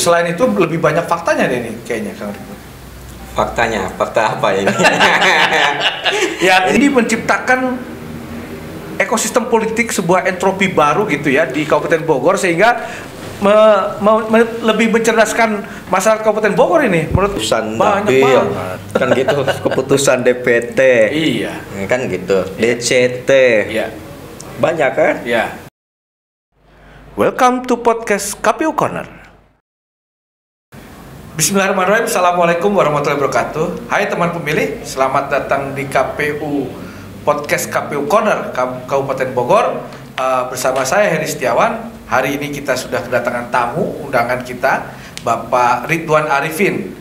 selain itu lebih banyak faktanya deh ini kayaknya Kang Ridwan. Faktanya, fakta apa ini? Ya, ini menciptakan ekosistem politik, sebuah entropi baru gitu ya di Kabupaten Bogor, sehingga lebih mencerdaskan masyarakat Kabupaten Bogor ini menurut Keputusan banyak Dapil, banget. kan gitu, keputusan DPT, Iya, kan gitu, DCT, iya, banyak kan? iya. Welcome to podcast KPU Corner. Bismillahirrahmanirrahim. Assalamualaikum warahmatullahi wabarakatuh. Hai teman pemilih, selamat datang di KPU Podcast KPU Corner Kabupaten Bogor. Bersama saya Heri Setiawan. Hari ini kita sudah kedatangan tamu undangan kita, Bapak Ridwan Arifin,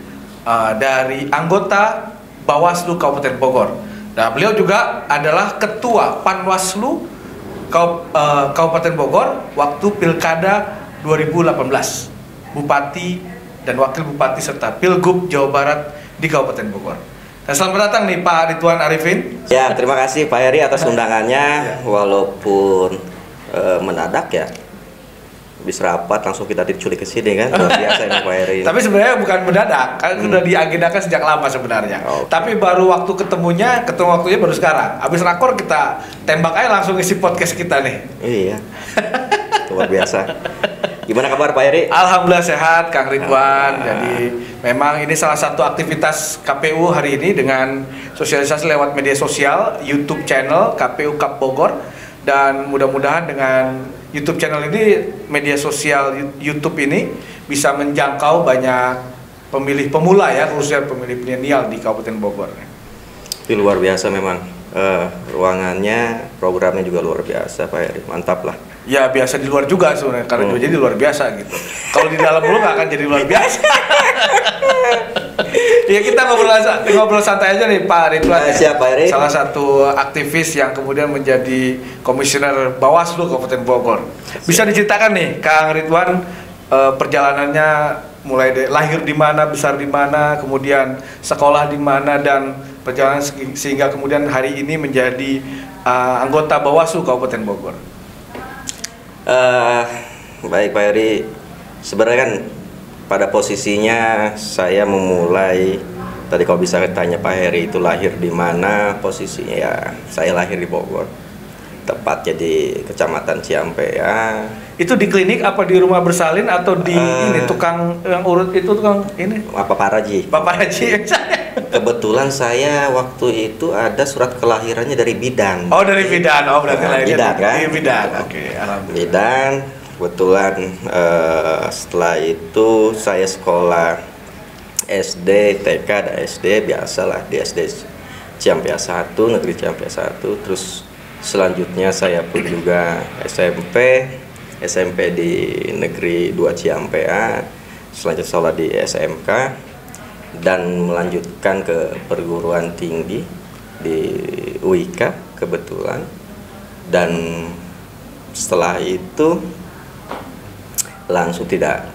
dari anggota Bawaslu Kabupaten Bogor. Nah, beliau juga adalah Ketua Panwaslu Kabupaten Bogor waktu Pilkada 2018, Bupati dan Wakil Bupati serta Pilgub Jawa Barat di Kabupaten Bogor. Dan selamat datang nih Pak Ridwan Arifin. Ya, terima kasih Pak Heri atas undangannya, walaupun mendadak ya. Habis rapat langsung kita diculik ke sini kan, luar biasa ini Pak Heri. Tapi sebenarnya bukan mendadak, kan sudah diagendakan sejak lama sebenarnya. Okay. Tapi baru ketemu waktunya baru sekarang. Habis rakor kita tembak aja langsung isi podcast kita nih. Iya, luar biasa. Gimana kabar Pak Heri? Alhamdulillah sehat Kang Ridwan. Jadi memang ini salah satu aktivitas KPU hari ini dengan sosialisasi lewat media sosial, YouTube channel KPU Kap Bogor, dan mudah-mudahan dengan YouTube channel ini, media sosial YouTube ini bisa menjangkau banyak pemilih pemula ya, khususnya pemilih milenial di Kabupaten Bogor. Itu luar biasa memang, ruangannya, programnya juga luar biasa Pak Heri, mantap lah. Ya biasa di luar juga sebenarnya, karena jadi luar biasa gitu. Kalau di dalam dulu nggak akan jadi luar biasa. Ya kita ngobrol santai aja nih Pak Ridwan. Siap Pak Heri. Salah satu aktivis yang kemudian menjadi komisioner Bawaslu Kabupaten Bogor. Bisa diceritakan nih Kang Ridwan, perjalanannya mulai dari lahir di mana, besar di mana, kemudian sekolah di mana, dan perjalanan sehingga kemudian hari ini menjadi anggota Bawaslu Kabupaten Bogor. Baik Pak Heri, sebenarnya kan pada posisinya saya memulai, tadi kalau bisa tanya Pak Heri itu lahir di mana, posisinya ya saya lahir di Bogor, tepatnya di Kecamatan Ciampea ya. Itu di klinik apa di rumah bersalin atau di ini tukang yang urut itu, tukang ini apa Pak Raji? Bapak Haji. Kebetulan saya waktu itu ada surat kelahirannya dari bidan. Oh dari bidan, oh berarti lahirnya bidan kan? Iya bidan, oke, alhamdulillah. Bidan, kebetulan setelah itu saya sekolah SD, TK, dan SD biasalah di SD Ciampea 1, Negeri Ciampea 1. Terus selanjutnya saya pun juga SMP di Negeri 2 Ciampea. Selanjutnya sekolah di SMK dan melanjutkan ke perguruan tinggi di UIK kebetulan. Dan setelah itu langsung tidak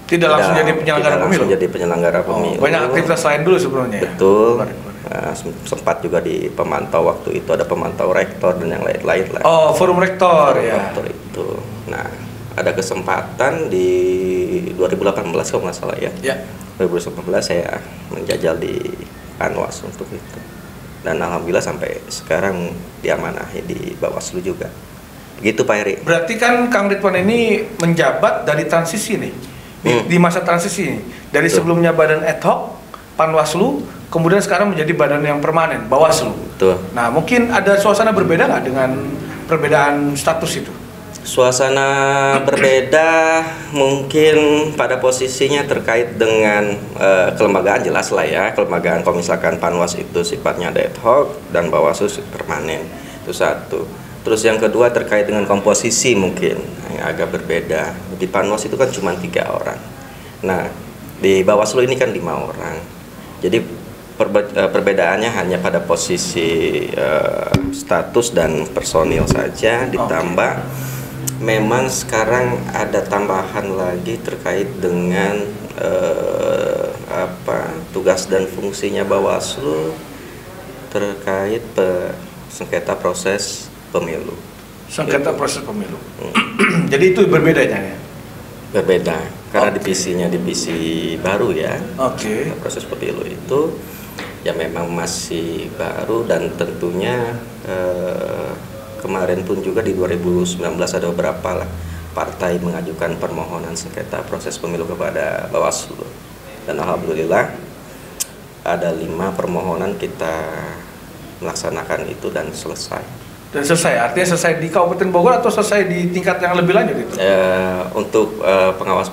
langsung jadi penyelenggara pemilu. Langsung jadi penyelenggara pemilu. Banyak aktivitas lain dulu sebelumnya. Betul. Sempat juga di pemantau, waktu itu ada pemantau rektor dan yang lain-lain lah. Oh, forum rektor ya. Rektor itu. Nah, ada kesempatan di 2018 kalau nggak salah ya. Ya. 2019 saya menjajal di Panwas untuk itu. Dan alhamdulillah sampai sekarang diamanahi di Bawaslu juga. Begitu Pak Heri. Berarti kan Kang Ridwan ini menjabat dari transisi nih. Di masa transisi ini. Dari sebelumnya badan ad hoc Panwaslu, kemudian sekarang menjadi badan yang permanen, Bawaslu. Betul. Nah, mungkin ada suasana berbeda nggak dengan perbedaan status itu? Suasana berbeda mungkin pada posisinya terkait dengan kelembagaan, jelas lah ya. Kelembagaan kalau misalkan Panwas itu sifatnya ad hoc dan Bawaslu permanen, itu satu. Terus yang kedua terkait dengan komposisi mungkin yang agak berbeda. Di Panwas itu kan cuma 3 orang. Nah, di Bawaslu ini kan 5 orang. Jadi perbedaannya hanya pada posisi status dan personil saja, ditambah memang sekarang ada tambahan lagi terkait dengan tugas dan fungsinya Bawaslu terkait sengketa proses pemilu. Sengketa proses pemilu. Jadi itu berbedanya ya. Berbeda karena Oke. divisi baru ya. Oke. Proses pemilu itu ya memang masih baru dan tentunya kemarin pun juga di 2019 ada beberapa lah partai mengajukan permohonan sengketa proses pemilu kepada Bawaslu dan alhamdulillah ada 5 permohonan kita melaksanakan itu dan selesai. Dan selesai, artinya selesai di Kabupaten Bogor atau selesai di tingkat yang lebih lanjut itu? Untuk pengawas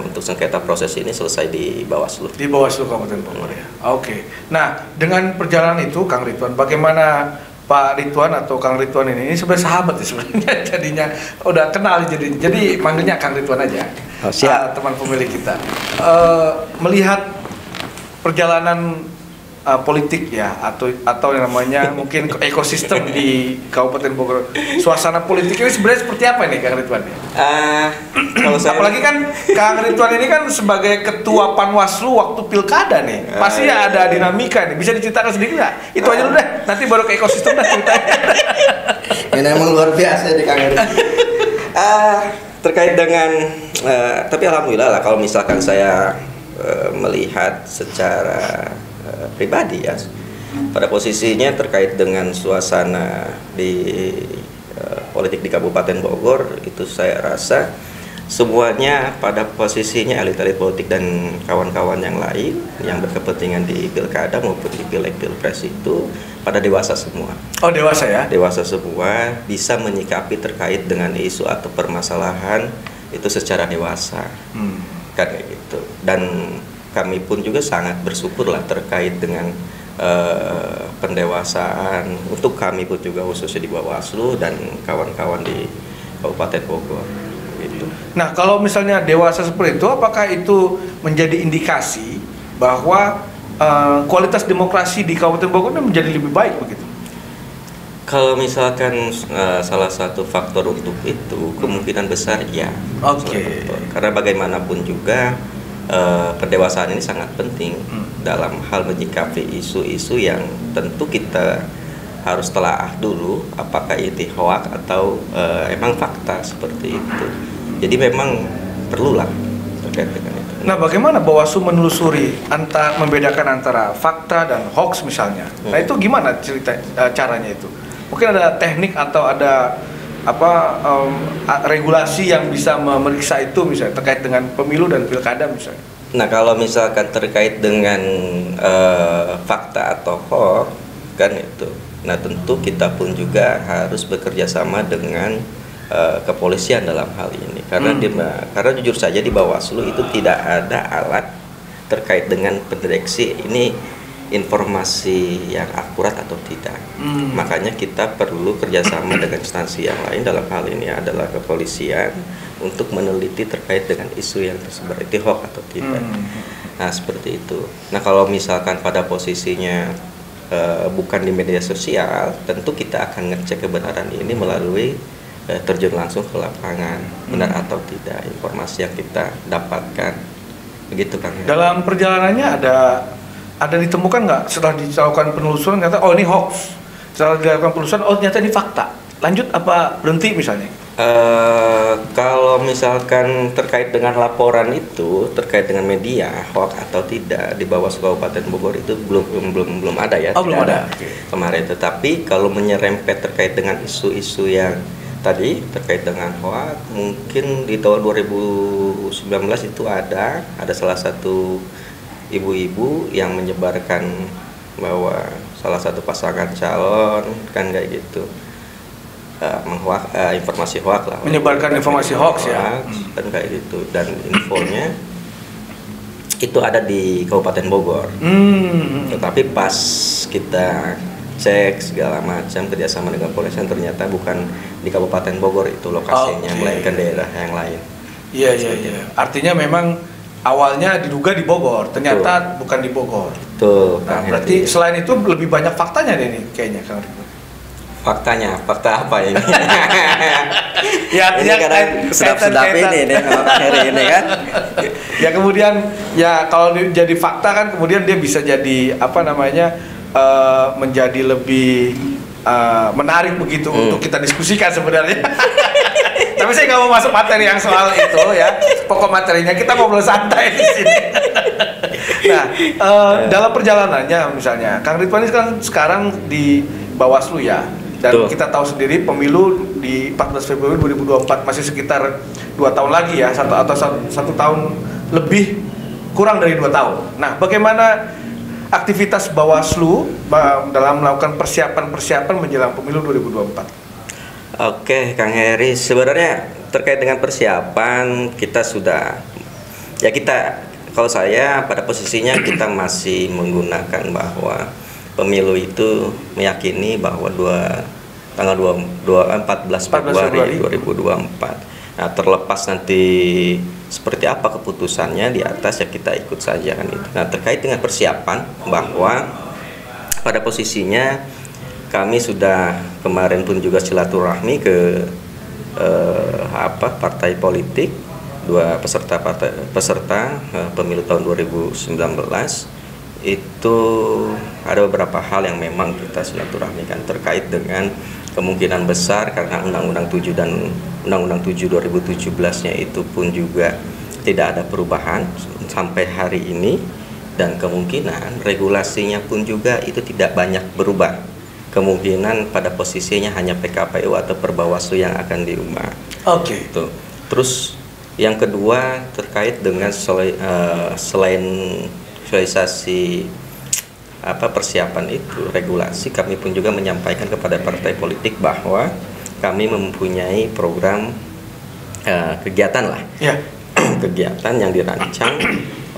untuk sengketa proses ini selesai di Bawaslu. Di Bawaslu Kabupaten Bogor ya. Oke. Nah, dengan perjalanan itu Kang Ridwan, bagaimana Pak Ridwan atau Kang Ridwan ini sebenarnya sahabat ya sebenarnya jadinya udah kenal jadi manggilnya Kang Ridwan aja. Oh, siap. Teman pemilih kita. Melihat perjalanan politik ya atau yang namanya mungkin ekosistem di Kabupaten Bogor, suasana politik ini sebenarnya seperti apa nih Kang Ridwan? Kalau saya Apalagi kan Kang Ridwan ini kan sebagai ketua Panwaslu waktu pilkada nih, pasti ada dinamika nih. Bisa diceritakan sedikit nggak? Itu aja dulu deh, nanti baru ke ekosistem dah ceritanya. ini emang luar biasa di Kang Eri. Terkait dengan tapi alhamdulillah lah kalau misalkan saya melihat secara pribadi ya pada posisinya terkait dengan suasana di politik di Kabupaten Bogor itu saya rasa semuanya pada posisinya elit-elit politik dan kawan-kawan yang lain yang berkepentingan di pilkada maupun di pileg pilpres itu pada dewasa semua. Oh, dewasa ya? Dewasa semua bisa menyikapi terkait dengan isu atau permasalahan itu secara dewasa. Kan kayak gitu. Dan kami pun juga sangat bersyukur lah terkait dengan pendewasaan untuk kami pun juga khususnya di Bawaslu dan kawan-kawan di Kabupaten Bogor gitu. Nah, kalau misalnya dewasa seperti itu, apakah itu menjadi indikasi bahwa kualitas demokrasi di Kabupaten Bogor menjadi lebih baik begitu? Kalau misalkan salah satu faktor untuk itu kemungkinan besar ya. Oke. Karena bagaimanapun juga pendewasaan ini sangat penting dalam hal menyikapi isu-isu yang tentu kita harus telaah dulu apakah itu hoak atau emang fakta seperti itu. Jadi memang perlulah terkait dengan itu. Nah, bagaimana Bawaslu menelusuri membedakan antara fakta dan hoax misalnya? Nah, itu gimana caranya itu? Mungkin ada teknik atau ada regulasi yang bisa memeriksa itu misalnya terkait dengan pemilu dan pilkada misalnya. Nah, kalau misalkan terkait dengan fakta atau hoax kan itu. Nah, tentu kita pun juga harus bekerja sama dengan kepolisian dalam hal ini karena karena jujur saja di Bawaslu itu tidak ada alat terkait dengan pendeteksi ini informasi yang akurat atau tidak. Makanya kita perlu kerjasama dengan instansi yang lain dalam hal ini adalah kepolisian untuk meneliti terkait dengan isu yang tersebar itu hoax atau tidak. Nah, seperti itu. Nah, kalau misalkan pada posisinya bukan di media sosial, tentu kita akan ngecek kebenaran ini melalui terjun langsung ke lapangan, benar atau tidak informasi yang kita dapatkan. Begitu Kang. Dalam perjalanannya ada ditemukan nggak setelah dilakukan penelusuran ternyata oh ini hoax, setelah dilakukan penelusuran oh ternyata ini fakta, lanjut apa berhenti misalnya? Kalau misalkan terkait dengan laporan itu terkait dengan media hoax atau tidak di Bawaslu Kabupaten Bogor itu belum ada ya. Oh, belum ada. Kemarin, tetapi kalau menyerempet terkait dengan isu-isu yang tadi terkait dengan hoax mungkin di tahun 2019 itu ada salah satu ibu-ibu yang menyebarkan bahwa salah satu pasangan calon kan kayak gitu informasi hoax lah, menyebarkan informasi hoax ya dan kayak gitu dan infonya itu ada di Kabupaten Bogor. Tetapi pas kita cek segala macam kerjasama dengan kepolisian ternyata bukan di Kabupaten Bogor itu lokasinya, melainkan daerah yang lain. Iya. Artinya memang awalnya diduga di Bogor, ternyata bukan di Bogor. Tuh. Nah, berarti selain itu lebih banyak faktanya deh nih kayaknya Kang Ridwan. Fakta apa ini? Ya artinya ini kadang sedap-sedap ini hari ini kan. Ya kemudian ya kalau jadi fakta kan kemudian dia bisa jadi menjadi lebih menarik begitu untuk kita diskusikan sebenarnya. Tapi saya nggak mau masuk materi yang soal itu ya. pokok materinya kita ngobrol santai di sini. Nah, dalam perjalanannya misalnya, Kang Ridwan ini kan sekarang di Bawaslu ya, dan Tuh. kita tahu sendiri pemilu di 14 Februari 2024 masih sekitar 2 tahun lagi ya, satu tahun lebih, kurang dari 2 tahun. Nah, bagaimana aktivitas Bawaslu dalam melakukan persiapan menjelang pemilu 2024? Oke, Kang Heri, sebenarnya terkait dengan persiapan kita sudah, ya kalau saya pada posisinya kita masih menggunakan bahwa pemilu itu meyakini bahwa tanggal 14 Februari 2024. Nah, terlepas nanti seperti apa keputusannya di atas, ya kita ikut saja kan itu. Nah, terkait dengan persiapan bahwa pada posisinya kami sudah kemarin pun juga silaturahmi ke partai politik, dua peserta pemilu tahun 2019. Itu ada beberapa hal yang memang kita silaturahmikan terkait dengan kemungkinan besar karena Undang-Undang 7 dan Undang-Undang 7 2017-nya itu pun juga tidak ada perubahan sampai hari ini, dan kemungkinan regulasinya pun juga itu tidak banyak berubah. Kemungkinan pada posisinya hanya PKPU atau Perbawaslu yang akan diubah. Oke. Tuh. Terus yang kedua terkait dengan selain sosialisasi persiapan itu, regulasi, kami pun juga menyampaikan kepada partai politik bahwa kami mempunyai program kegiatan lah. Ya. Kegiatan yang dirancang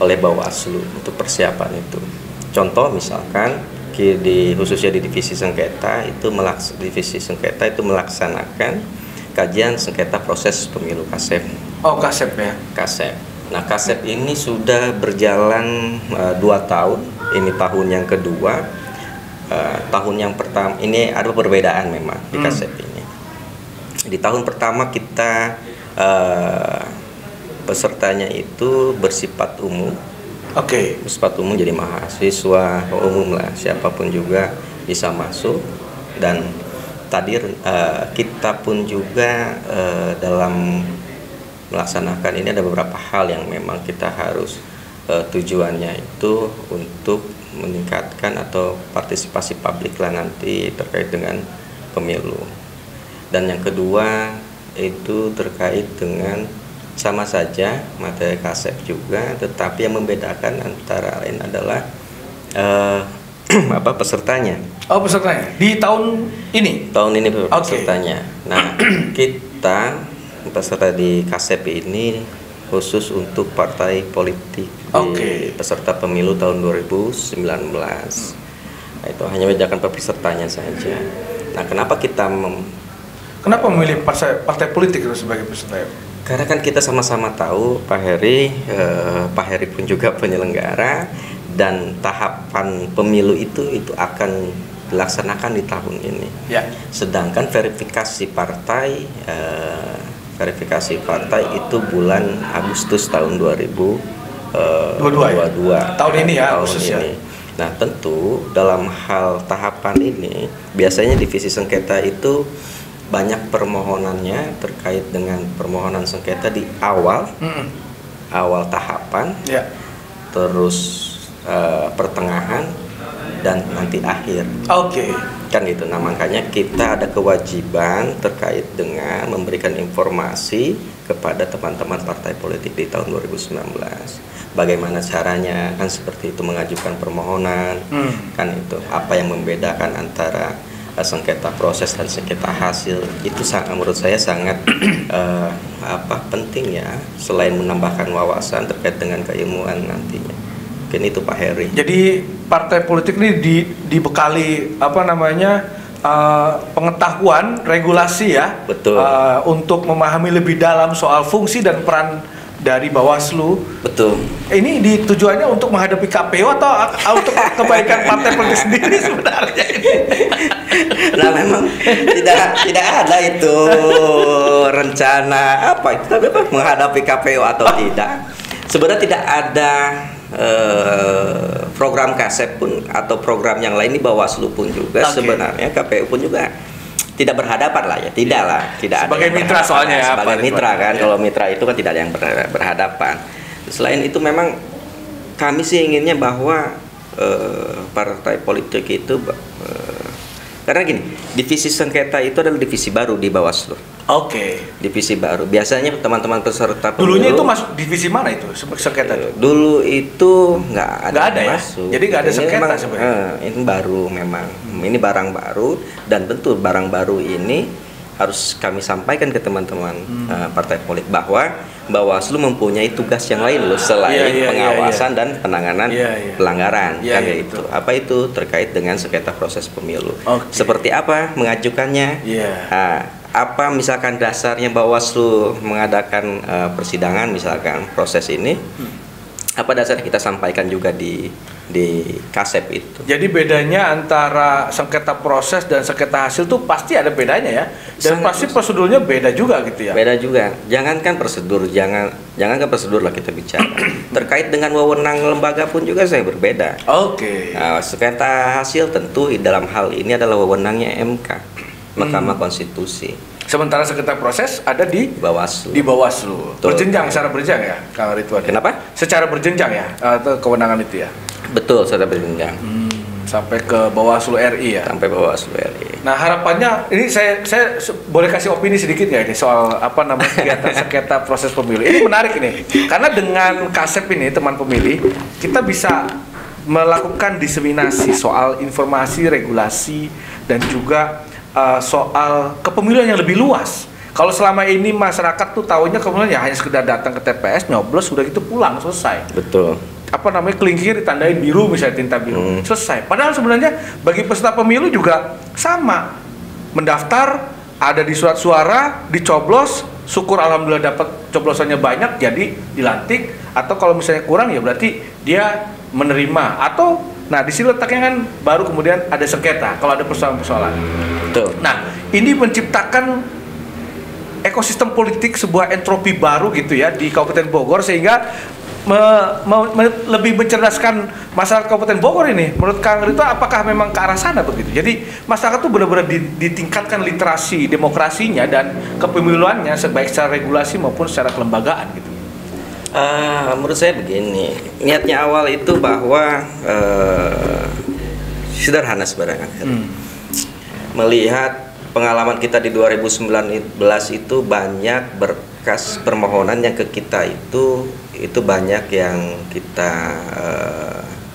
oleh Bawaslu untuk persiapan itu. Contoh misalkan khususnya di divisi sengketa itu melaksanakan kajian sengketa proses pemilu KASEP. Oh, KASEP ya. KASEP. Nah, KASEP ini sudah berjalan 2 tahun. Ini tahun yang kedua. Tahun yang pertama ini ada perbedaan memang di KASEP ini. Di tahun pertama kita pesertanya itu bersifat umum. Oke. Bersifat umum, jadi mahasiswa umum lah, siapapun juga bisa masuk. Dan tadi kita pun juga dalam melaksanakan ini ada beberapa hal yang memang kita harus tujuannya itu untuk meningkatkan atau partisipasi publik lah nanti terkait dengan pemilu. Dan yang kedua itu terkait dengan sama saja materi KASEP juga, tetapi yang membedakan antara lain adalah pesertanya. Oh, pesertanya di tahun ini. Tahun ini pesertanya. Nah, kita peserta di KASEP ini khusus untuk partai politik di peserta pemilu tahun 2019. Nah, itu hanya membedakan pesertanya saja. Nah, kenapa memilih partai politik itu sebagai peserta? Karena kan kita sama-sama tahu Pak Heri pun juga penyelenggara, dan tahapan pemilu itu akan dilaksanakan di tahun ini. Ya. Sedangkan verifikasi partai itu bulan Agustus tahun 2022. Tahun ini ya, khususnya. Nah, tentu dalam hal tahapan ini biasanya divisi sengketa itu banyak permohonannya terkait dengan permohonan sengketa di awal tahapan, terus pertengahan dan nanti akhir. Kan gitu. Nah, makanya kita ada kewajiban terkait dengan memberikan informasi kepada teman-teman partai politik di tahun 2019. Bagaimana caranya, kan seperti itu mengajukan permohonan, kan itu apa yang membedakan antara sengketa proses dan sengketa hasil. Itu menurut saya sangat penting ya, selain menambahkan wawasan terkait dengan keilmuan nantinya. Mungkin itu Pak Heri. Jadi partai politik ini dibekali pengetahuan regulasi ya. Betul. Untuk memahami lebih dalam soal fungsi dan peran dari Bawaslu. Betul. Ini tujuannya untuk menghadapi KPU atau untuk kebaikan partai politik sendiri sebenarnya? Nah, memang tidak ada itu rencana menghadapi KPU atau tidak. Sebenarnya tidak ada program KASEP pun atau program yang lain di Bawaslu pun juga. Sebenarnya KPU pun juga tidak berhadapan lah ya, tidak lah, tidak sebagai ada yang mitra soalnya ya, sebagai mitra kan, ya. kalau mitra itu kan tidak ada yang berhadapan. Selain itu memang kami sih inginnya bahwa partai politik itu karena gini, divisi sengketa itu adalah divisi baru di Bawaslu. Oke. Divisi baru. Biasanya teman-teman peserta pemilu. Dulunya itu masuk divisi mana itu sengketa itu? Dulu itu nggak ada ya. masuk. Jadi nggak ada sengketa memang, sebenarnya. Ini baru memang. Ini barang baru dan tentu barang baru ini harus kami sampaikan ke teman-teman partai politik bahwa Bawaslu mempunyai tugas yang lain loh selain pengawasan dan penanganan pelanggaran kan itu. Apa itu terkait dengan sengketa proses pemilu. Seperti apa mengajukannya? Apa misalkan dasarnya Bawaslu mengadakan persidangan misalkan proses ini? Apa dasarnya kita sampaikan juga di KASEP itu. Jadi bedanya antara sengketa proses dan sengketa hasil tuh pasti ada bedanya ya. Dan pasti prosedurnya beda juga gitu ya. Beda juga. Jangankan prosedur, jangankan prosedur lah kita bicara. Terkait dengan wewenang lembaga pun juga saya berbeda. Oke. Nah, sengketa hasil tentu dalam hal ini adalah wewenangnya MK, Mahkamah Konstitusi. Sementara sengketa proses ada di Bawaslu. Di Bawaslu. Berjenjang, secara berjenjang ya, Kang Ridwan. Kenapa? Secara berjenjang ya, kewenangan itu ya. Betul, secara berjenjang. Sampai ke Bawaslu RI ya. Sampai Bawaslu RI. Nah harapannya ini saya boleh kasih opini sedikit ya ini soal apa namanya kegiatan sengketa proses pemilu. Ini menarik ini, karena dengan KASEP ini teman pemilih kita bisa melakukan diseminasi soal informasi, regulasi dan juga soal kepemiluan yang lebih luas. Kalau selama ini masyarakat tuh tahunya kemudian ya hanya sekedar datang ke TPS, nyoblos, sudah gitu pulang, selesai. Betul. Apa namanya, kelingking ditandain biru misalnya, tinta biru, selesai. Padahal sebenarnya bagi peserta pemilu juga sama. Mendaftar, ada di surat suara, dicoblos, syukur alhamdulillah dapat coblosannya banyak, jadi dilantik. Atau kalau misalnya kurang ya berarti dia menerima. Atau, nah di sini letaknya kan baru kemudian ada sengketa kalau ada persoalan-persoalan. Betul. Nah, ini menciptakan ekosistem politik, sebuah entropi baru gitu ya di Kabupaten Bogor, sehingga lebih mencerdaskan masyarakat Kabupaten Bogor ini. Menurut Kang Rito, apakah memang ke arah sana begitu? Jadi masyarakat tuh benar-benar ditingkatkan literasi demokrasinya dan kepemiluannya, baik secara regulasi maupun secara kelembagaan gitu. Menurut saya begini, niatnya awal itu bahwa sederhana sebenarnya. Melihat pengalaman kita di 2019 itu banyak berkas permohonan yang ke kita itu banyak yang kita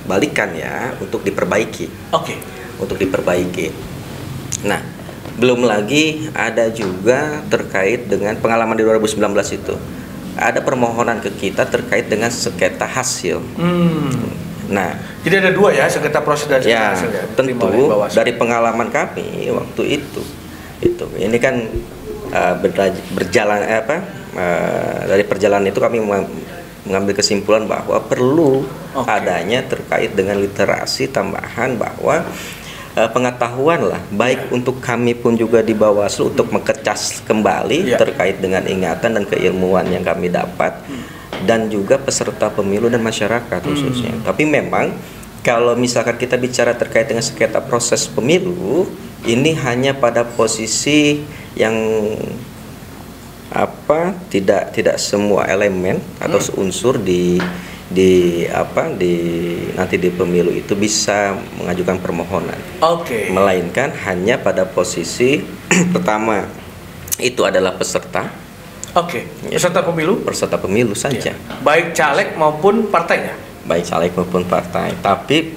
balikan ya untuk diperbaiki. Oke. Untuk diperbaiki. Nah, belum lagi ada juga terkait dengan pengalaman di 2019 itu. Ada permohonan ke kita terkait dengan sengketa hasil. Nah, jadi ada dua ya, sengketa proses dan sengketa hasil ya. Tentu dari pengalaman kami waktu itu ini kan berjalan dari perjalanan itu kami mengambil kesimpulan bahwa perlu adanya terkait dengan literasi tambahan, bahwa pengetahuan lah baik untuk kami pun juga di Bawaslu untuk mengecas kembali terkait dengan ingatan dan keilmuan yang kami dapat, dan juga peserta pemilu dan masyarakat khususnya. Tapi memang kalau misalkan kita bicara terkait dengan sengketa proses pemilu, ini hanya pada posisi yang tidak semua elemen atau unsur nanti di pemilu itu bisa mengajukan permohonan. Melainkan hanya pada posisi pertama itu adalah peserta. Peserta pemilu saja. Baik caleg maupun partainya. Baik caleg maupun partai. Tapi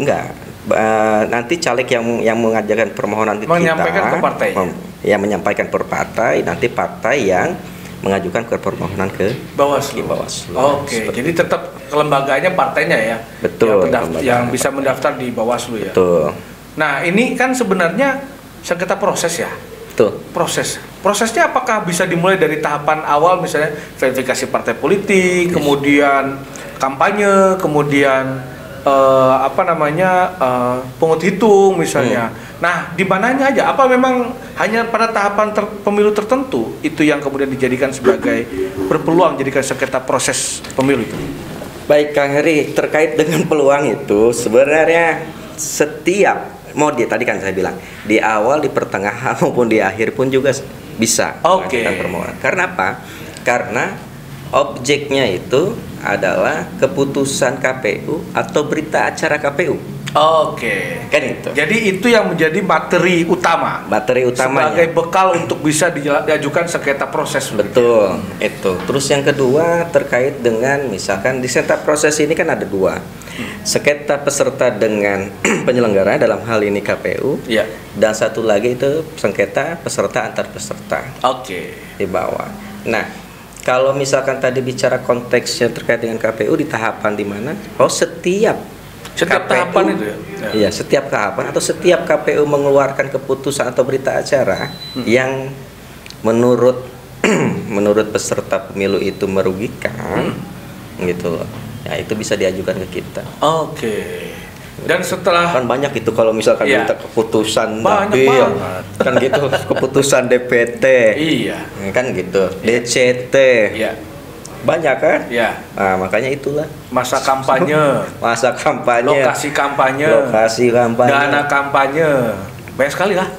nanti caleg yang mengajukan permohonan ke menyampaikan ke partai. Yang menyampaikan per partai, nanti partai yang mengajukan ke permohonan ke Bawaslu. Jadi tetap kelembagaannya partainya ya. Betul. Yang bisa mendaftar di Bawaslu ya. Betul. Nah, ini kan sebenarnya sengketa proses ya. Betul. Prosesnya apakah bisa dimulai dari tahapan awal, misalnya verifikasi partai politik, kemudian kampanye, kemudian pungut hitung misalnya. Nah, di mananya aja? Apa memang hanya pada tahapan pemilu tertentu itu yang kemudian dijadikan sebagai berpeluang jadikan sengketa proses pemilu itu? Baik Kang Heri, terkait dengan peluang itu sebenarnya setiap mau tadi kan saya bilang di awal, di pertengahan maupun di akhir pun juga bisa mengajukan permohonan. Karena apa? Karena objeknya itu adalah keputusan KPU atau berita acara KPU. Kan itu. Jadi itu yang menjadi materi utama. Materi utamanya. Sebagai bekal untuk bisa diajukan sengketa proses. Betul, itu. Terus yang kedua terkait dengan misalkan di sengketa proses ini kan ada dua. Sengketa peserta dengan penyelenggara, dalam hal ini KPU. Ya. Dan satu lagi itu sengketa peserta antar peserta. Di bawah. Nah, kalau misalkan tadi bicara konteksnya terkait dengan KPU di tahapan di mana? Setiap tahapan itu ya? Iya, setiap tahapan atau setiap KPU mengeluarkan keputusan atau berita acara yang menurut peserta pemilu itu merugikan, gitu loh. Ya, itu bisa diajukan ke kita. Dan setelah kan banyak itu kalau misalkan minta keputusan banget. Kan gitu, keputusan DPT. Iya. Kan gitu. DCT. Iya. Banyak kan? Ya. Nah, makanya itulah masa kampanye, lokasi kampanye, dana kampanye, banyak sekali lah,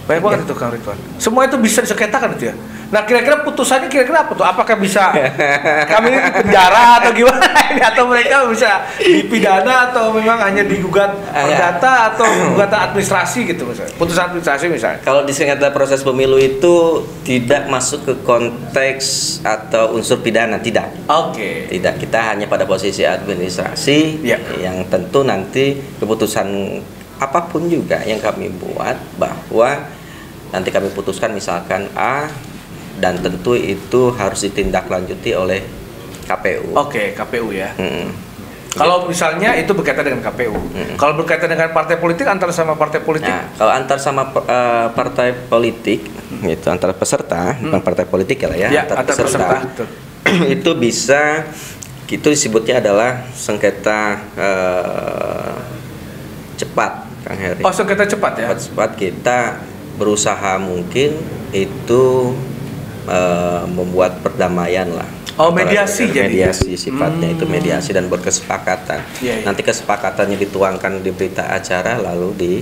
banyak banget itu Kang Ridwan. Semua itu bisa disengketakan itu ya. Nah, kira-kira putusannya kira-kira apa tuh? Apakah bisa kami ini penjara atau gimana ini? Atau mereka bisa dipidana atau memang hanya digugat perdata atau gugatan administrasi gitu misalnya? Putusan administrasi misalnya. Kalau di sengketa proses pemilu itu tidak masuk ke konteks atau unsur pidana, tidak. Tidak, kita hanya pada posisi administrasi yang tentu nanti keputusan apapun juga yang kami buat bahwa nanti kami putuskan misalkan A, dan tentu itu harus ditindaklanjuti oleh KPU. KPU ya. Kalau misalnya itu berkaitan dengan KPU. Kalau berkaitan dengan partai politik, antar sama partai politik. Nah, kalau antar sama partai politik, gitu, antar peserta, bukan partai politik ya, antar peserta. Itu bisa, itu disebutnya adalah sengketa cepat, Kang Heri. Sengketa cepat ya. Cepat kita berusaha mungkin itu membuat perdamaian lah. Mediasi jadi. Mediasi sifatnya itu mediasi dan berkesepakatan. Nanti kesepakatannya dituangkan di berita acara lalu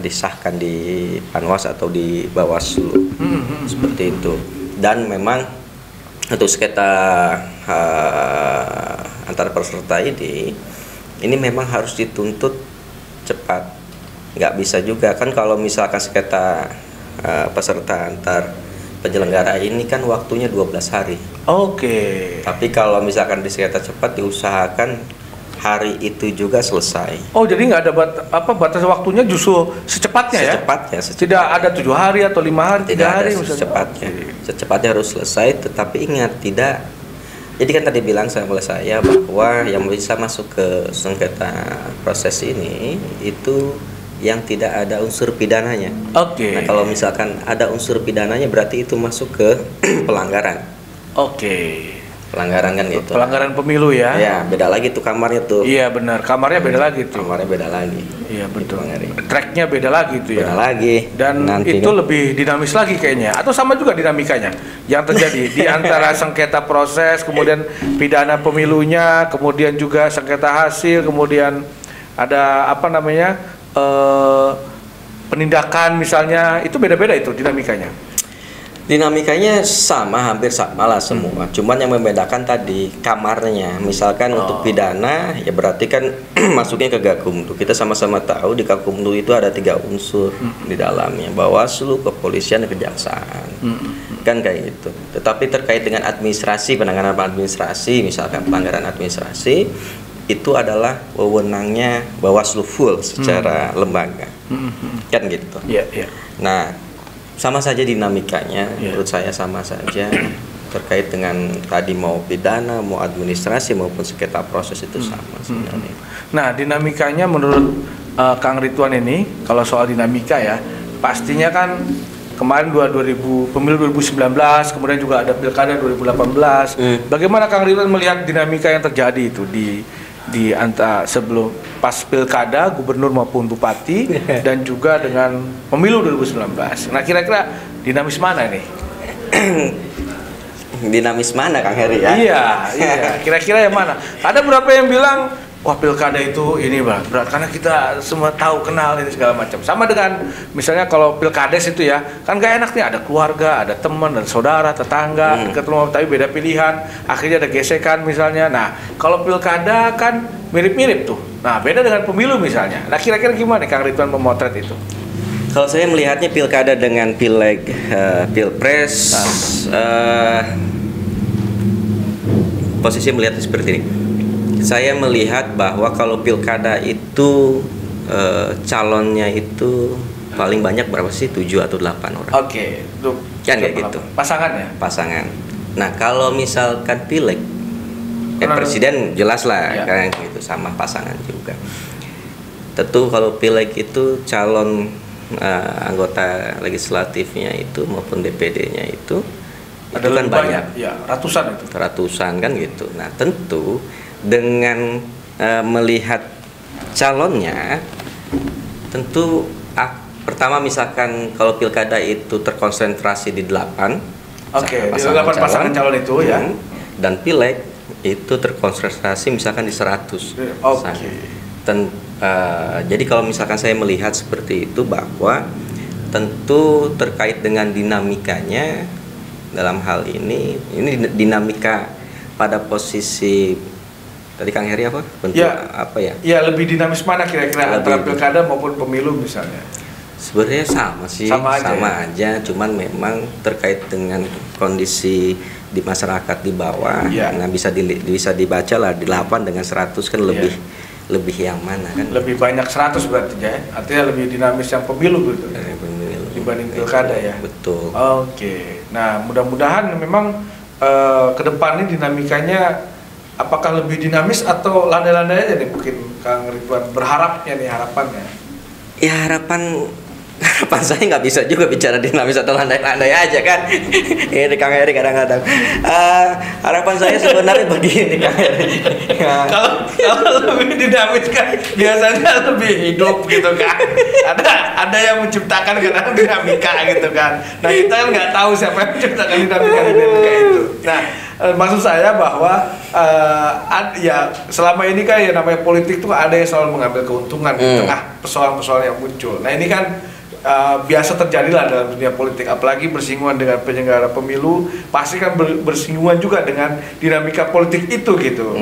disahkan di Panwas atau di Bawaslu. Seperti itu. Dan memang untuk sengketa antar peserta ini memang harus dituntut cepat. Nggak bisa juga kan kalau misalkan sengketa peserta antar penyelenggara ini kan waktunya 12 hari. Tapi kalau misalkan di sengketa cepat diusahakan hari itu juga selesai. Jadi nggak ada batas waktunya, justru secepatnya. Tidak ada 7 hari atau 5 hari, 3 hari secepatnya. Secepatnya harus selesai, tetapi ingat tidak. Jadi kan tadi bilang oleh saya bahwa yang bisa masuk ke sengketa proses ini itu yang tidak ada unsur pidananya. Nah, kalau misalkan ada unsur pidananya berarti itu masuk ke pelanggaran. Pelanggaran kan gitu. Pelanggaran pemilu ya. Ya, beda lagi tuh kamarnya tuh. Iya benar, kamarnya beda lagi tuh. Kamarnya beda lagi. Iya betul. Tracknya beda lagi tuh ya. Beda lagi. Dan nanti itu lebih dinamis lagi kayaknya. Atau sama juga dinamikanya yang terjadi di antara sengketa proses, kemudian pidana pemilunya, kemudian juga sengketa hasil, kemudian ada penindakan misalnya, itu beda-beda itu dinamikanya. Dinamikanya hampir sama lah semua. Cuman yang membedakan tadi kamarnya. Misalkan untuk pidana ya berarti kan masuknya ke Gakumdu. Kita sama-sama tahu di Gakumdu itu ada 3 unsur di dalamnya. Bawaslu, kepolisian, dan kejaksaan. Kan kayak gitu. Tetapi terkait dengan administrasi, penanganan administrasi, misalkan pelanggaran administrasi, itu adalah wewenangnya Bawaslu full secara lembaga. Kan gitu. Nah, sama saja dinamikanya, menurut saya sama saja terkait dengan tadi mau pidana, mau administrasi maupun sengketa proses itu sama sebenarnya. Nah, dinamikanya menurut Kang Ridwan ini, kalau soal dinamika ya, pastinya kan kemarin pemilu 2019, kemudian juga ada pilkada 2018. Bagaimana Kang Ridwan melihat dinamika yang terjadi itu di antara sebelum pas pilkada gubernur maupun bupati dan juga dengan pemilu 2019. Nah, kira-kira dinamis mana nih? Dinamis mana Kang Heri ya? Iya. Kira-kira yang mana? Ada beberapa yang bilang wah pilkada itu ini berat karena kita semua tahu kenal ini segala macam. Sama dengan misalnya kalau pilkades itu ya, kan gak enak nih ada keluarga, ada teman, ada saudara, tetangga, dekat rumah tapi beda pilihan, akhirnya ada gesekan misalnya. Nah, kalau pilkada kan mirip-mirip tuh. Nah, beda dengan pemilu misalnya. Nah, kira-kira gimana Kang Ridwan memotret itu? Kalau saya melihatnya pilkada dengan pileg, pilpres, posisi melihatnya seperti ini. Saya melihat bahwa kalau pilkada itu calonnya itu paling banyak berapa sih? 7 atau 8 orang. Oke, itu kan kayak gitu. Pasangan ya? Pasangan. Nah, kalau misalkan pileg, presiden jelas lah ya. kan gitu, sama pasangan juga. Tentu kalau pileg itu calon anggota legislatifnya itu maupun DPD-nya itu ada kan banyak. Ya, ratusan itu. Ratusan kan gitu. Nah, tentu dengan melihat calonnya, tentu pertama misalkan kalau pilkada itu terkonsentrasi di 8, di 8 pasangan calon itu ya, dan pileg itu terkonsentrasi misalkan di 100. Jadi kalau misalkan saya melihat seperti itu, bahwa tentu terkait dengan dinamikanya dalam hal ini dinamika pada posisi tadi Kang Heri apa? Apa ya? Ya, lebih dinamis mana kira-kira antara pilkada maupun pemilu misalnya? Sebenarnya sama sih, sama aja, cuman memang terkait dengan kondisi di masyarakat di bawah. Nah, bisa dibaca lah di 8 dengan 100 kan lebih yang mana kan? Lebih banyak 100 berarti ya. Artinya lebih dinamis yang pemilu gitu. Dibanding pilkada ya. Betul. Oke. Nah, mudah-mudahan memang ke depan ini dinamikanya apakah lebih dinamis atau landai-landai aja nih mungkin Kang Ridwan berharapnya nih, harapannya? Ya harapan saya nggak bisa juga bicara dinamis atau landai-landai aja kan. Ini Kang Heri kadang-kadang. Harapan saya sebenarnya begini Kang Heri. Kalau lebih dinamis kan biasanya lebih hidup gitu kan. Ada yang menciptakan karena dinamika gitu kan. Nah, kita kan nggak tahu siapa yang menciptakan dinamika itu. Nah, maksud saya bahwa ya selama ini kan ya namanya politik tuh ada yang selalu mengambil keuntungan di tengah persoalan-persoalan yang muncul. Nah, ini kan biasa terjadi lah dalam dunia politik, apalagi bersinggungan dengan penyelenggara pemilu, pasti kan bersinggungan juga dengan dinamika politik itu gitu.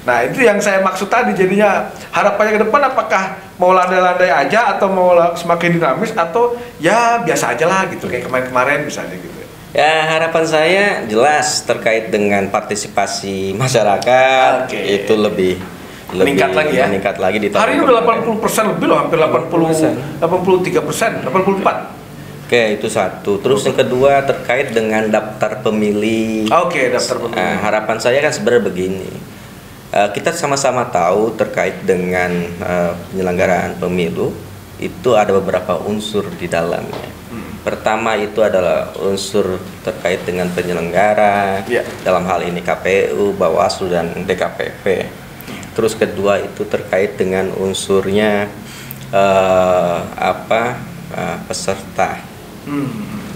Nah, itu yang saya maksud tadi, jadinya harapannya ke depan apakah mau landai-landai aja atau mau semakin dinamis atau ya biasa aja lah gitu kayak kemarin-kemarin misalnya gitu. Ya, harapan saya jelas terkait dengan partisipasi masyarakat. Itu lebih meningkat lagi ya. Meningkat lagi di tahun hari ini udah 80% lebih loh, hampir 83%, 84. Oke, itu satu. Terus yang kedua terkait dengan daftar pemilih. Daftar pemilih. Harapan saya kan sebenarnya begini. Kita sama-sama tahu terkait dengan penyelenggaraan pemilu itu ada beberapa unsur di dalamnya. Pertama itu adalah unsur terkait dengan penyelenggara, dalam hal ini KPU, Bawaslu dan DKPP. Terus kedua itu terkait dengan unsurnya peserta,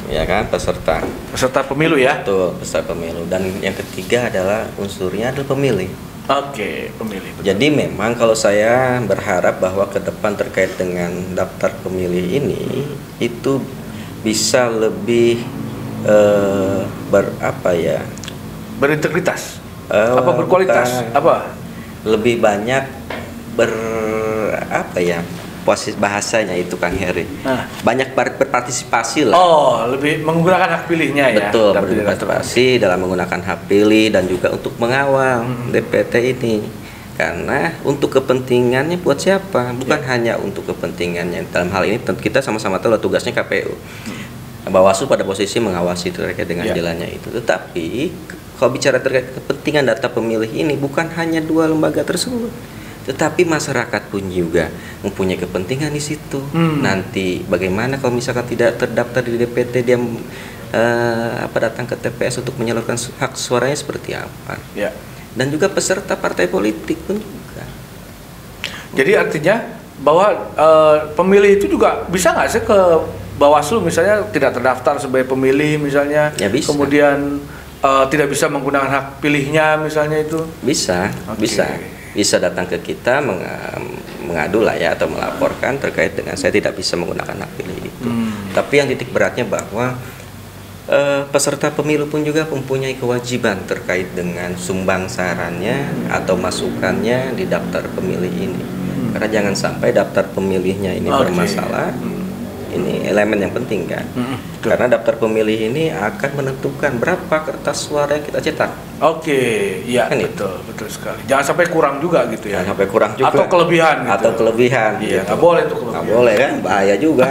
ya kan, peserta pemilu ya. Betul, peserta pemilu. Dan yang ketiga adalah unsurnya adalah pemilih. Pemilih. Betul. Jadi memang kalau saya berharap bahwa ke depan terkait dengan daftar pemilih ini itu bisa lebih berintegritas, berkualitas, lebih banyak posisi bahasanya itu Kang Heri. Banyak berpartisipasi lah. Lebih menggunakan hak pilihnya ya. Betul, berpartisipasi dalam menggunakan hak pilih dan juga untuk mengawal DPT ini. Karena untuk kepentingannya buat siapa? Bukan hanya untuk kepentingannya. Dalam hal ini kita sama-sama tahu tugasnya KPU. Bawaslu pada posisi mengawasi terkait dengan jalannya itu. Tetapi kalau bicara terkait kepentingan data pemilih ini bukan hanya dua lembaga tersebut, tetapi masyarakat pun juga mempunyai kepentingan di situ. Nanti bagaimana kalau misalkan tidak terdaftar di DPT, dia datang ke TPS untuk menyalurkan hak suaranya seperti apa? Dan juga peserta partai politik pun juga. Jadi artinya bahwa pemilih itu juga bisa nggak sih ke Bawaslu misalnya tidak terdaftar sebagai pemilih misalnya, bisa. Kemudian tidak bisa menggunakan hak pilihnya misalnya itu? Bisa. bisa datang ke kita mengadu lah ya, atau melaporkan terkait dengan saya tidak bisa menggunakan hak pilih itu. Tapi yang titik beratnya bahwa peserta pemilu pun juga mempunyai kewajiban terkait dengan sumbang sarannya atau masukannya di daftar pemilih ini. Karena jangan sampai daftar pemilihnya ini bermasalah. Ini elemen yang penting kan. Karena daftar pemilih ini akan menentukan berapa kertas suara yang kita cetak. Iya kan betul sekali. Jangan sampai kurang juga gitu ya. Jangan sampai kurang juga. Atau kelebihan. Gitu. Atau kelebihan. Iya, gitu. nggak boleh tuh kelebihan. Nggak boleh kan, bahaya juga.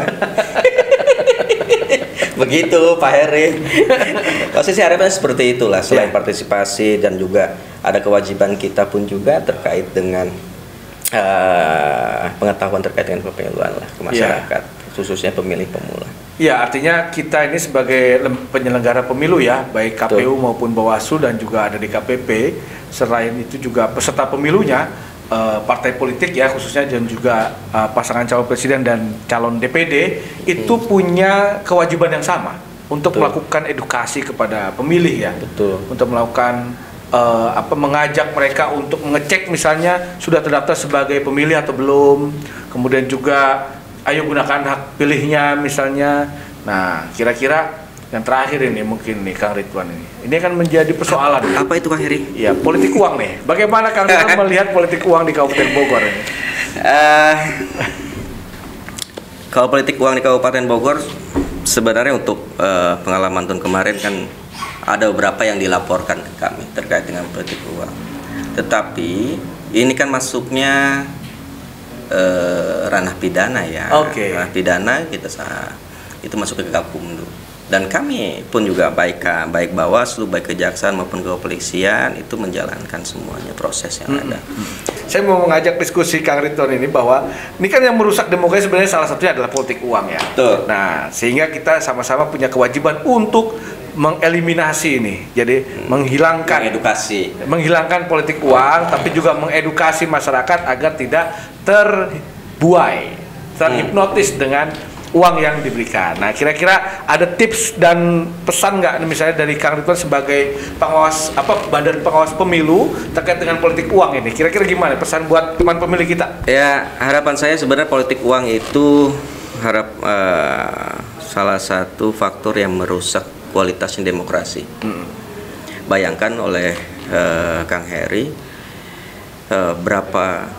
Begitu Pak Heri. Posisi harapan seperti itulah. Selain partisipasi dan juga ada kewajiban kita pun juga terkait dengan pengetahuan terkait dengan pemiluan lah ke masyarakat. Khususnya pemilih pemula. Ya, artinya kita ini sebagai penyelenggara pemilu ya, baik KPU maupun Bawaslu dan juga ada DKPP. Selain itu juga peserta pemilunya, partai politik ya khususnya, dan juga pasangan calon presiden dan calon DPD itu punya kewajiban yang sama untuk melakukan edukasi kepada pemilih ya. Untuk melakukan mengajak mereka untuk mengecek misalnya sudah terdaftar sebagai pemilih atau belum. Kemudian juga ayo gunakan hak pilihnya misalnya. Nah, kira-kira yang terakhir ini mungkin nih Kang Ridwan ini. Ini kan menjadi persoalan. Apa itu Kang Heri? Ya, politik uang nih. Bagaimana Kang Ridwan melihat politik uang di Kabupaten Bogor ini? Kalau politik uang di Kabupaten Bogor sebenarnya untuk pengalaman tahun kemarin kan ada beberapa yang dilaporkan ke kami terkait dengan politik uang. Tetapi ini kan masuknya ranah pidana ya. Ranah pidana itu masuk ke Gakumdu. Dan kami pun juga baik Bawaslu, baik Kejaksaan maupun Kepolisian itu menjalankan semuanya proses yang ada. Saya mau mengajak diskusi Kang Ridwan ini bahwa ini kan yang merusak demokrasi sebenarnya salah satunya adalah politik uang ya. Betul. Nah, sehingga kita sama-sama punya kewajiban untuk mengeliminasi ini. Jadi menghilangkan politik uang, tapi juga mengedukasi masyarakat agar tidak terhipnotis dengan uang yang diberikan. Nah, kira-kira ada tips dan pesan nggak misalnya dari Kang Ridwan sebagai pengawas badan pengawas pemilu terkait dengan politik uang ini? Kira-kira gimana pesan buat teman pemilih kita? Ya, harapan saya sebenarnya politik uang itu salah satu faktor yang merusak kualitasnya demokrasi. Bayangkan oleh Kang Heri berapa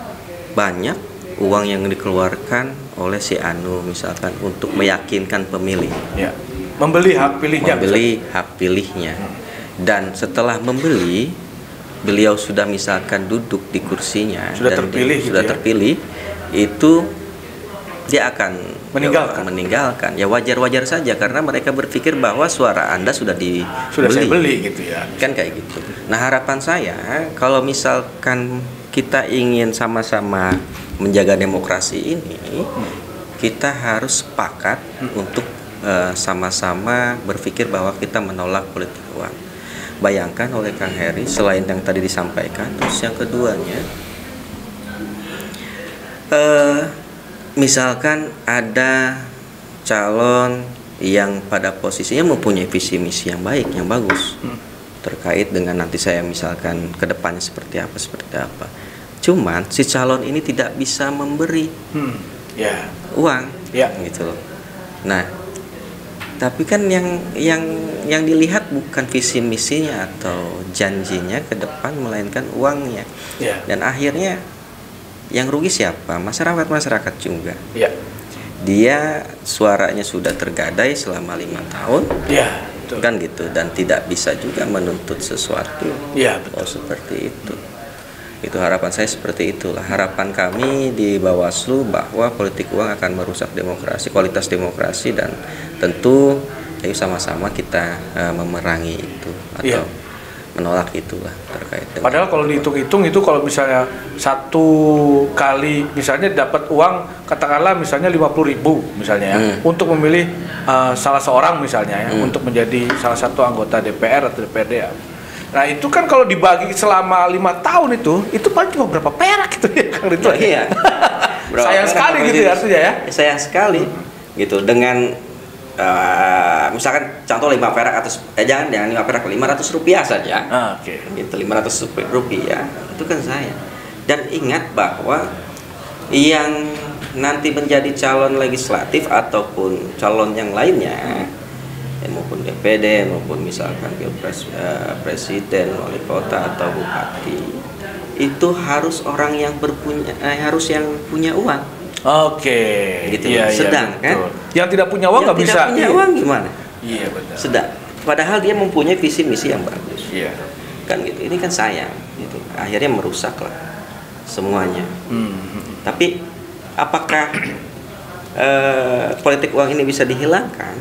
banyak uang yang dikeluarkan oleh si Anu misalkan untuk meyakinkan pemilih, membeli hak pilihnya, dan setelah membeli beliau sudah misalkan duduk di kursinya sudah terpilih itu dia akan meninggalkan. Ya wajar saja karena mereka berpikir bahwa suara Anda sudah saya beli gitu ya. Kan kayak gitu. Nah, harapan saya kalau misalkan kita ingin sama-sama menjaga demokrasi ini, kita harus sepakat untuk sama-sama berpikir bahwa kita menolak politik uang. Bayangkan oleh Kang Heri, selain yang tadi disampaikan, terus yang keduanya, misalkan ada calon yang pada posisinya mempunyai visi misi yang baik, yang bagus, terkait dengan nanti saya misalkan ke depannya seperti apa. Cuman si calon ini tidak bisa memberi uang, gitu loh. Nah, tapi kan yang dilihat bukan visi misinya atau janjinya ke depan, melainkan uangnya. Dan akhirnya yang rugi siapa? Masyarakat juga. Dia suaranya sudah tergadai selama 5 tahun. Kan gitu, dan tidak bisa juga menuntut sesuatu. Seperti itu. Itu harapan saya seperti itulah. Harapan kami di Bawaslu bahwa politik uang akan merusak demokrasi, kualitas demokrasi, dan tentu ayo sama-sama kita memerangi itu atau menolak itulah terkait dengan. Padahal kalau dihitung-hitung itu kalau misalnya satu kali misalnya dapat uang katakanlah misalnya 50.000 misalnya untuk memilih salah seorang misalnya untuk menjadi salah satu anggota DPR atau DPRD ya. Nah, itu kan kalau dibagi selama 5 tahun itu paling cuma berapa perak gitu ya Kang Ridwan. Sayang sekali gitu ya artinya ya. Sayang sekali gitu dengan misalkan contoh 5 perak atau jangan 5 perak, 500 rupiah saja. Gitu, 500 rupiah itu kan sayang. Dan ingat bahwa yang nanti menjadi calon legislatif ataupun calon yang lainnya, maupun DPD maupun misalkan pilpres presiden, wali kota atau bupati, itu harus orang yang harus yang punya uang. Oke. Gitu. Sedang kan yang tidak punya uang nggak bisa. Tidak punya uang gimana? Iya betul. Sedang. Padahal dia mempunyai visi misi yang bagus. Iya. Kan gitu. Ini kan sayang. Gitu. Akhirnya merusak lah semuanya. Tapi apakah politik uang ini bisa dihilangkan?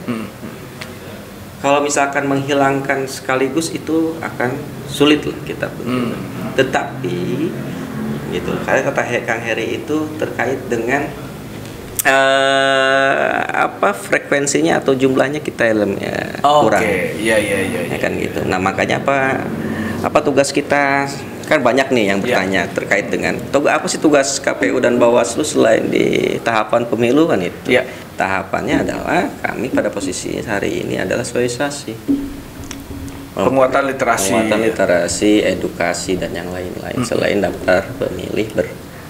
Kalau misalkan menghilangkan sekaligus itu akan sulit lah kita. Tetapi gitu. Karena kata Kang Heri itu terkait dengan frekuensinya atau jumlahnya kita elemnya kurang. Iya. Ya kan gitu. Nah, makanya apa tugas kita? Kan banyak nih yang bertanya terkait dengan apa sih tugas KPU dan Bawaslu selain di tahapan pemilu kan itu. Iya. Tahapannya adalah kami pada posisi hari ini adalah sosialisasi. Penguatan literasi, edukasi dan yang lain-lain selain daftar pemilih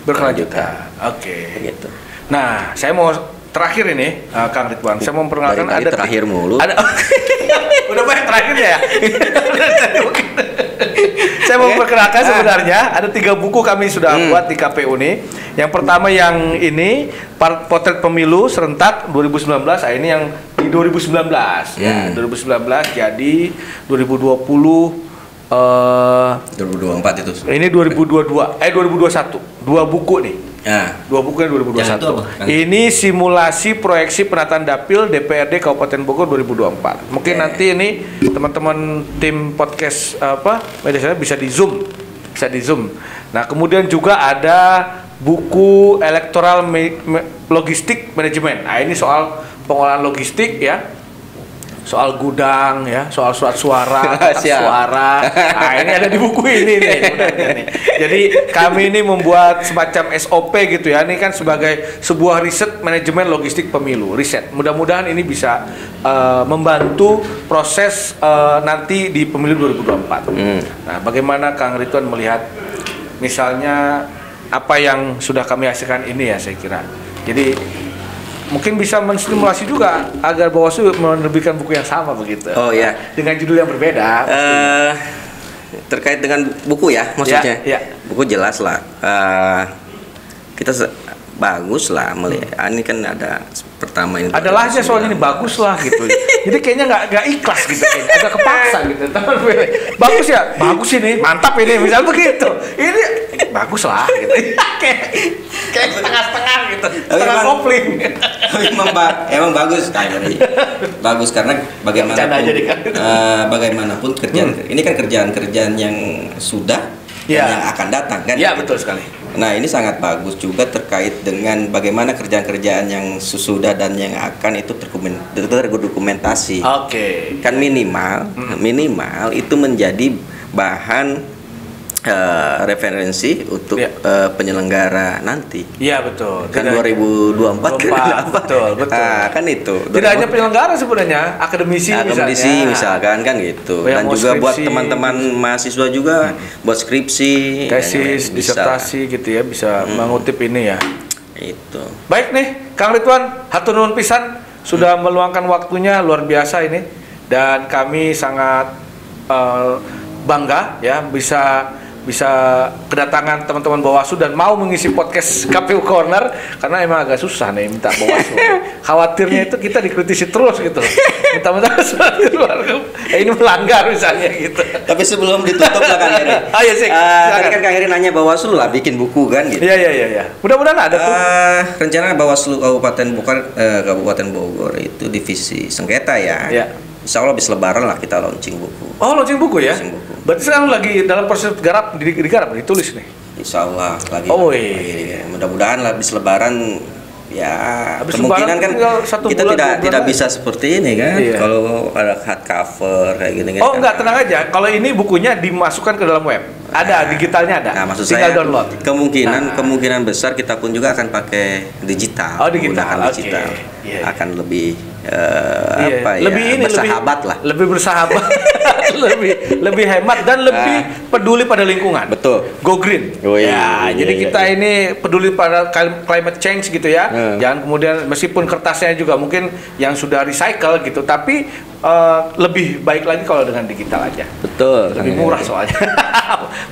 berkelanjutan. Oke. Begitu. Nah, saya mau terakhir ini, Kang Ridwan. Saya mau memperkenalkan ada terakhir mulu. Udah banyak terakhirnya ya. Saya mau memperkenalkan sebenarnya ada 3 buku kami sudah buat di KPU nih. Yang pertama yang ini potret pemilu serentak 2019. Ini yang di 2019 ya. 2019 jadi 2020 2024 itu. Ini 2021. 2 buku nih. Ya. 2 buku yang 2021. Ini simulasi proyeksi penataan dapil DPRD Kabupaten Bogor 2024. Mungkin nanti ini teman-teman tim podcast media sosial bisa di zoom. Nah, kemudian juga ada buku elektoral logistik manajemen. Nah, ini soal pengolahan logistik ya. Soal gudang ya, soal surat suara, suara. Nah, ini ada di buku ini nih. Jadi kami ini membuat semacam SOP gitu ya. Ini kan sebagai sebuah riset manajemen logistik pemilu, riset. Mudah-mudahan ini bisa membantu proses nanti di pemilu 2024. Nah, bagaimana Kang Ridwan melihat misalnya apa yang sudah kami hasilkan ini ya, saya kira. Jadi mungkin bisa menstimulasi juga agar Bawaslu menerbitkan buku yang sama begitu. Oh ya. Dengan judul yang berbeda. Terkait dengan buku ya, maksudnya. Ya. Buku jelas lah. Kita bagus lah melihat. Ini kan ada pertama ini. Adalah aja soalnya ini bagus lah gitu. Jadi kayaknya nggak ikhlas gitu, kayaknya. Agak kepaksa gitu. Bagus ya, bagus ini, mantap ini, misal begitu. Ini bagus lah gitu. Kayak setengah-setengah gitu, setengah kopling. Emang bagus kayaknya. Bagus karena bagaimanapun kerjaan ini kan kerjaan yang sudah dan yang akan datang kan. Iya, betul sekali. Nah, ini sangat bagus juga terkait dengan bagaimana kerjaan-kerjaan yang sudah dan yang akan itu terdokumentasi. Oke. Kan minimal itu menjadi bahan referensi untuk penyelenggara nanti. Iya, betul. Kan 2024 betul. Kan itu. Tidak hanya penyelenggara sebenarnya, akademisi misalkan kan gitu. Dan juga skripsi, buat teman-teman mahasiswa juga buat skripsi, tesis, disertasi gitu ya, bisa mengutip ini ya. Itu. Baik nih, Kang Ridwan, hatur nuhun pisan sudah meluangkan waktunya, luar biasa ini. Dan kami sangat bangga ya bisa kedatangan teman-teman Bawaslu dan mau mengisi podcast KPU Corner karena emang agak susah nih minta Bawaslu. Khawatirnya itu kita dikritisi terus gitu. Minta-minta surat keluar. Ini melanggar misalnya gitu. Tapi sebelum ditutup lah Kang Heri. Iya sih. Tadi kan Kang Heri nanya Bawaslu lah bikin buku kan gitu. Iya. Mudah-mudahan ada tuh. Rencana Bawaslu Kabupaten Bogor itu divisi sengketa ya. Iya. Insya Allah habis lebaran lah kita launching buku. Oh, launching buku ya? Launching buku. Berarti sekarang lagi dalam proses digarap, ditulis nih? Insya Allah lagi. Mudah-mudahan lah habis lebaran ya. Habis kemungkinan kan kita tidak bisa seperti ini kan. Iya. Kalau ada hardcover kayak gini kan. Oh enggak, tenang aja. Kalau ini bukunya dimasukkan ke dalam web. Ada, digitalnya ada. Nah, maksud tinggal saya download. Kemungkinan besar kita pun juga akan pakai digital. Oh, digital. Yeah. Akan lebih lebih bersahabat lah. Lebih bersahabat. lebih hemat dan lebih peduli pada lingkungan. Betul. Go green. Oh, Ya, iya, jadi iya, kita iya. ini peduli pada climate change gitu ya. Jangan kemudian meskipun kertasnya juga mungkin yang sudah recycle gitu, tapi lebih baik lagi kalau dengan digital aja. Betul. Lebih murah soalnya.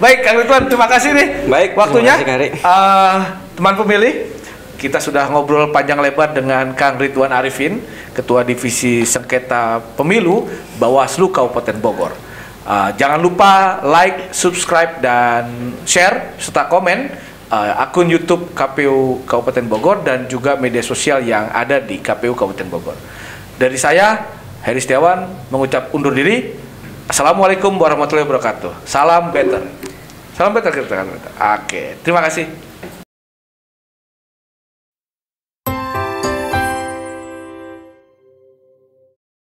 Baik, Kang Ridwan, terima kasih nih. Baik, waktunya. terima kasih, Kang Ri. Teman pemilih, kita sudah ngobrol panjang lebar dengan Kang Ridwan Arifin, Ketua Divisi Sengketa Pemilu Bawaslu Kabupaten Bogor. Jangan lupa like, subscribe, dan share serta komen akun YouTube KPU Kabupaten Bogor dan juga media sosial yang ada di KPU Kabupaten Bogor. Dari saya, Heri Setiawan, mengucap undur diri. Assalamualaikum warahmatullahi wabarakatuh. Salam better. Salam better kita kan. Oke, terima kasih.